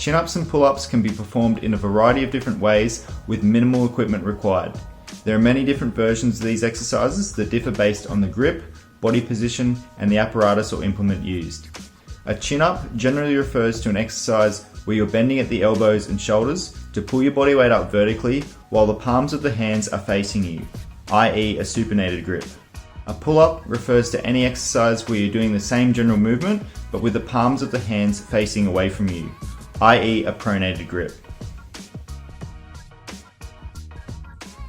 Chin-ups and pull-ups can be performed in a variety of different ways with minimal equipment required. There are many different versions of these exercises that differ based on the grip, body position, and the apparatus or implement used. A chin-up generally refers to an exercise where you're bending at the elbows and shoulders to pull your body weight up vertically while the palms of the hands are facing you, i.e. a supinated grip. A pull-up refers to any exercise where you're doing the same general movement but with the palms of the hands facing away from you, i.e. a pronated grip.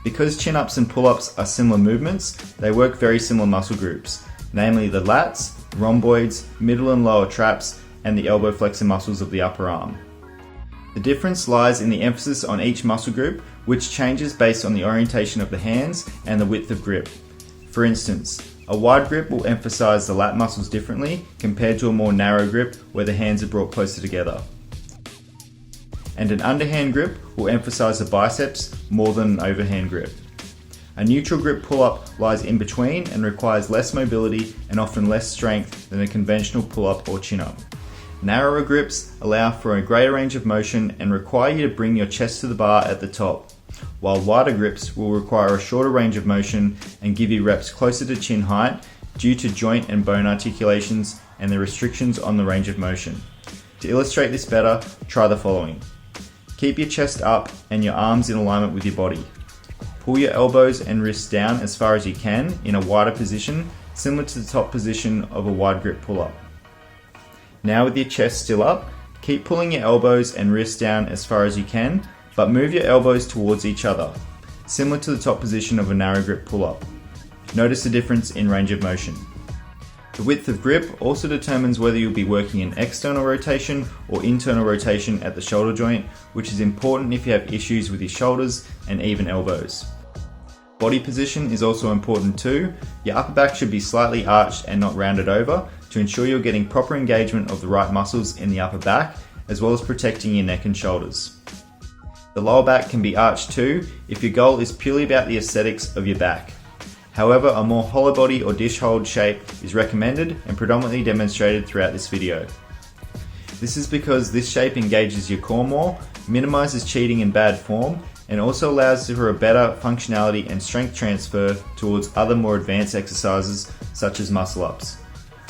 Because chin-ups and pull-ups are similar movements, they work very similar muscle groups, namely the lats, rhomboids, middle and lower traps, and the elbow flexor muscles of the upper arm. The difference lies in the emphasis on each muscle group, which changes based on the orientation of the hands and the width of grip. For instance, a wide grip will emphasize the lat muscles differently compared to a more narrow grip where the hands are brought closer together. And an underhand grip will emphasize the biceps more than an overhand grip. A neutral grip pull-up lies in between and requires less mobility and often less strength than a conventional pull-up or chin-up. Narrower grips allow for a greater range of motion and require you to bring your chest to the bar at the top, while wider grips will require a shorter range of motion and give you reps closer to chin height due to joint and bone articulations and the restrictions on the range of motion. To illustrate this better, try the following. Keep your chest up and your arms in alignment with your body. Pull your elbows and wrists down as far as you can in a wider position, similar to the top position of a wide grip pull-up. Now with your chest still up, keep pulling your elbows and wrists down as far as you can, but move your elbows towards each other, similar to the top position of a narrow grip pull-up. Notice the difference in range of motion. The width of grip also determines whether you'll be working in external rotation or internal rotation at the shoulder joint, which is important if you have issues with your shoulders and even elbows. Body position is also important too. Your upper back should be slightly arched and not rounded over to ensure you're getting proper engagement of the right muscles in the upper back, as well as protecting your neck and shoulders. The lower back can be arched too if your goal is purely about the aesthetics of your back. However, a more hollow body or dish hold shape is recommended and predominantly demonstrated throughout this video. This is because this shape engages your core more, minimizes cheating and bad form, and also allows for a better functionality and strength transfer towards other more advanced exercises such as muscle ups.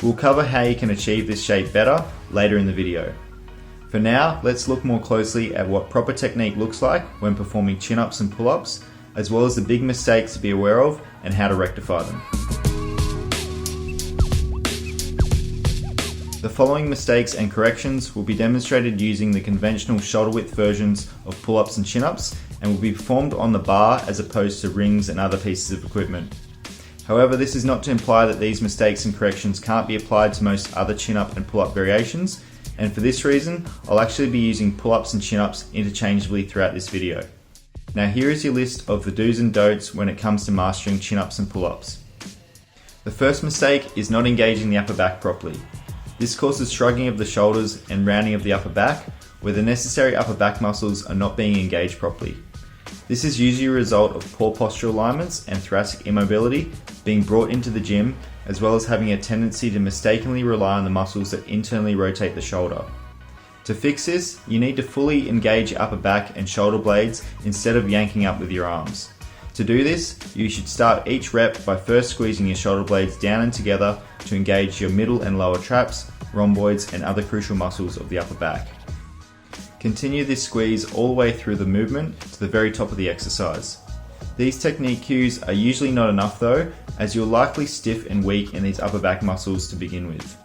We'll cover how you can achieve this shape better later in the video. For now, let's look more closely at what proper technique looks like when performing chin-ups and pull-ups, as well as the big mistakes to be aware of and how to rectify them. The following mistakes and corrections will be demonstrated using the conventional shoulder width versions of pull-ups and chin-ups and will be performed on the bar as opposed to rings and other pieces of equipment. However, this is not to imply that these mistakes and corrections can't be applied to most other chin-up and pull-up variations, and for this reason, I'll actually be using pull-ups and chin-ups interchangeably throughout this video. Now here is your list of the do's and don'ts when it comes to mastering chin-ups and pull-ups. The first mistake is not engaging the upper back properly. This causes shrugging of the shoulders and rounding of the upper back, where the necessary upper back muscles are not being engaged properly. This is usually a result of poor postural alignments and thoracic immobility being brought into the gym, as well as having a tendency to mistakenly rely on the muscles that internally rotate the shoulder. To fix this, you need to fully engage your upper back and shoulder blades instead of yanking up with your arms. To do this, you should start each rep by first squeezing your shoulder blades down and together to engage your middle and lower traps, rhomboids, and other crucial muscles of the upper back. Continue this squeeze all the way through the movement to the very top of the exercise. These technique cues are usually not enough though, as you're likely stiff and weak in these upper back muscles to begin with.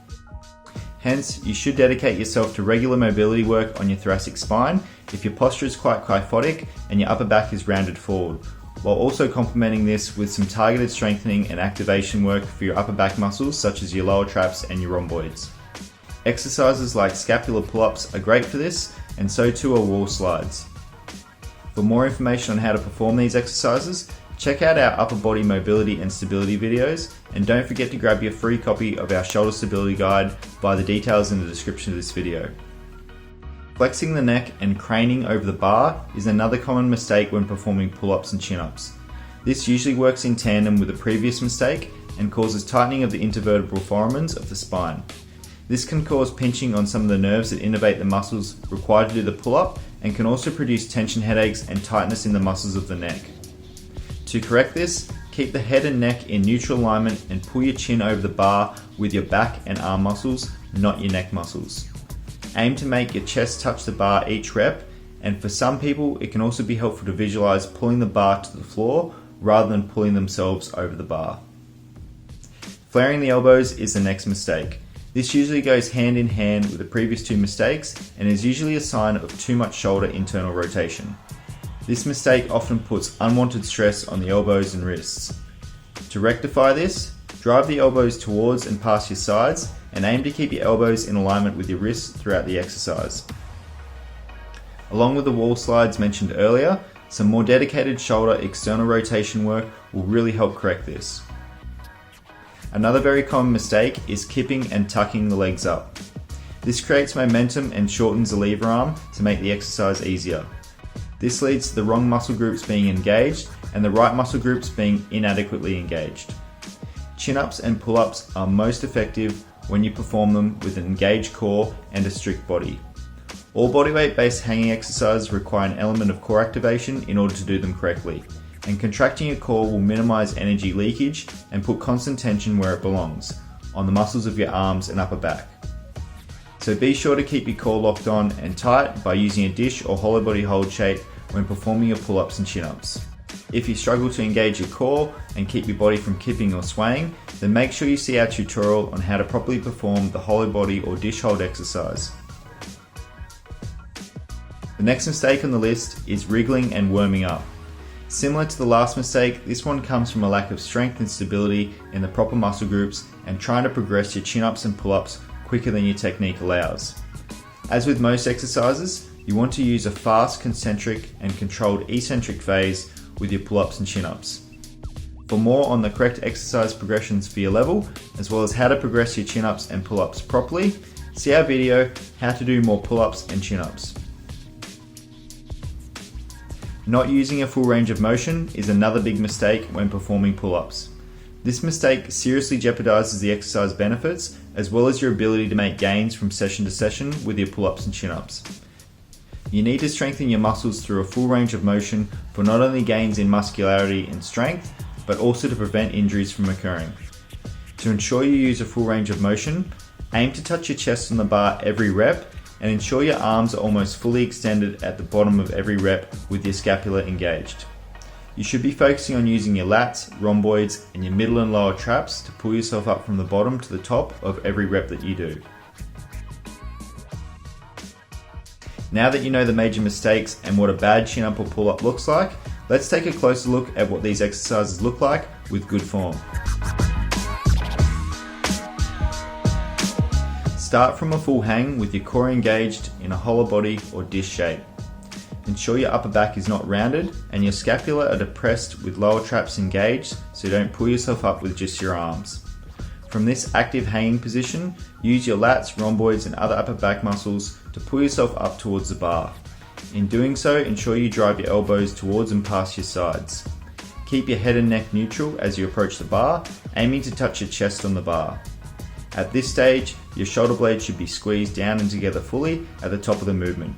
Hence, you should dedicate yourself to regular mobility work on your thoracic spine if your posture is quite kyphotic and your upper back is rounded forward, while also complementing this with some targeted strengthening and activation work for your upper back muscles such as your lower traps and your rhomboids. Exercises like scapular pull-ups are great for this, and so too are wall slides. For more information on how to perform these exercises, check out our upper body mobility and stability videos, and don't forget to grab your free copy of our shoulder stability guide via the details in the description of this video. Flexing the neck and craning over the bar is another common mistake when performing pull-ups and chin-ups. This usually works in tandem with the previous mistake and causes tightening of the intervertebral foramens of the spine. This can cause pinching on some of the nerves that innervate the muscles required to do the pull-up and can also produce tension headaches and tightness in the muscles of the neck. To correct this, keep the head and neck in neutral alignment and pull your chin over the bar with your back and arm muscles, not your neck muscles. Aim to make your chest touch the bar each rep, and for some people it can also be helpful to visualize pulling the bar to the floor rather than pulling themselves over the bar. Flaring the elbows is the next mistake. This usually goes hand in hand with the previous two mistakes and is usually a sign of too much shoulder internal rotation. This mistake often puts unwanted stress on the elbows and wrists. To rectify this, drive the elbows towards and past your sides and aim to keep your elbows in alignment with your wrists throughout the exercise. Along with the wall slides mentioned earlier, some more dedicated shoulder external rotation work will really help correct this. Another very common mistake is kipping and tucking the legs up. This creates momentum and shortens the lever arm to make the exercise easier. This leads to the wrong muscle groups being engaged and the right muscle groups being inadequately engaged. Chin-ups and pull-ups are most effective when you perform them with an engaged core and a strict body. All bodyweight based hanging exercises require an element of core activation in order to do them correctly, and contracting your core will minimize energy leakage and put constant tension where it belongs, on the muscles of your arms and upper back. So be sure to keep your core locked on and tight by using a dish or hollow body hold shape when performing your pull-ups and chin-ups. If you struggle to engage your core and keep your body from kipping or swaying, then make sure you see our tutorial on how to properly perform the hollow body or dish hold exercise. The next mistake on the list is wriggling and warming up. Similar to the last mistake, this one comes from a lack of strength and stability in the proper muscle groups and trying to progress your chin-ups and pull-ups quicker than your technique allows. As with most exercises, you want to use a fast concentric and controlled eccentric phase with your pull-ups and chin-ups. For more on the correct exercise progressions for your level, as well as how to progress your chin-ups and pull-ups properly, see our video, How to Do More Pull-ups and Chin-ups. Not using a full range of motion is another big mistake when performing pull-ups. This mistake seriously jeopardizes the exercise benefits as well as your ability to make gains from session to session with your pull-ups and chin-ups. You need to strengthen your muscles through a full range of motion for not only gains in muscularity and strength, but also to prevent injuries from occurring. To ensure you use a full range of motion, aim to touch your chest on the bar every rep and ensure your arms are almost fully extended at the bottom of every rep with your scapula engaged. You should be focusing on using your lats, rhomboids, and your middle and lower traps to pull yourself up from the bottom to the top of every rep that you do. Now that you know the major mistakes and what a bad chin-up or pull-up looks like, let's take a closer look at what these exercises look like with good form. Start from a full hang with your core engaged in a hollow body or dish shape. Ensure your upper back is not rounded and your scapula are depressed with lower traps engaged so you don't pull yourself up with just your arms. From this active hanging position, use your lats, rhomboids and other upper back muscles to pull yourself up towards the bar. In doing so, ensure you drive your elbows towards and past your sides. Keep your head and neck neutral as you approach the bar, aiming to touch your chest on the bar. At this stage, your shoulder blades should be squeezed down and together fully at the top of the movement.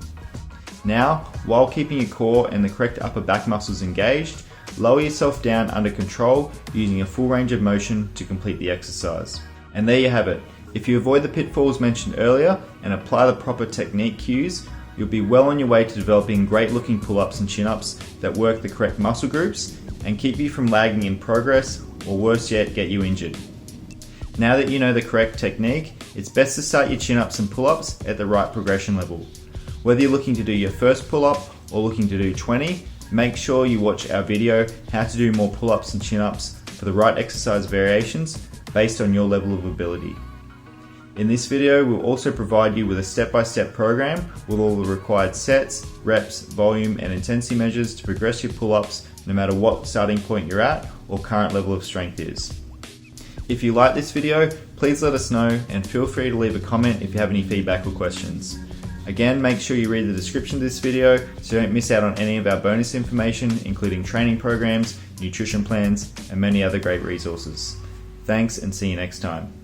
Now, while keeping your core and the correct upper back muscles engaged, lower yourself down under control using a full range of motion to complete the exercise. And there you have it. If you avoid the pitfalls mentioned earlier and apply the proper technique cues, you'll be well on your way to developing great looking pull-ups and chin-ups that work the correct muscle groups and keep you from lagging in progress, or worse yet, get you injured. Now that you know the correct technique, it's best to start your chin-ups and pull-ups at the right progression level. Whether you're looking to do your first pull-up or looking to do 20, make sure you watch our video, How to Do More Pull-ups and Chin-ups, for the right exercise variations based on your level of ability. In this video, we'll also provide you with a step-by-step program with all the required sets, reps, volume, and intensity measures to progress your pull-ups no matter what starting point you're at or current level of strength is. If you like this video, please let us know and feel free to leave a comment if you have any feedback or questions. Again, make sure you read the description of this video so you don't miss out on any of our bonus information, including training programs, nutrition plans, and many other great resources. Thanks and see you next time.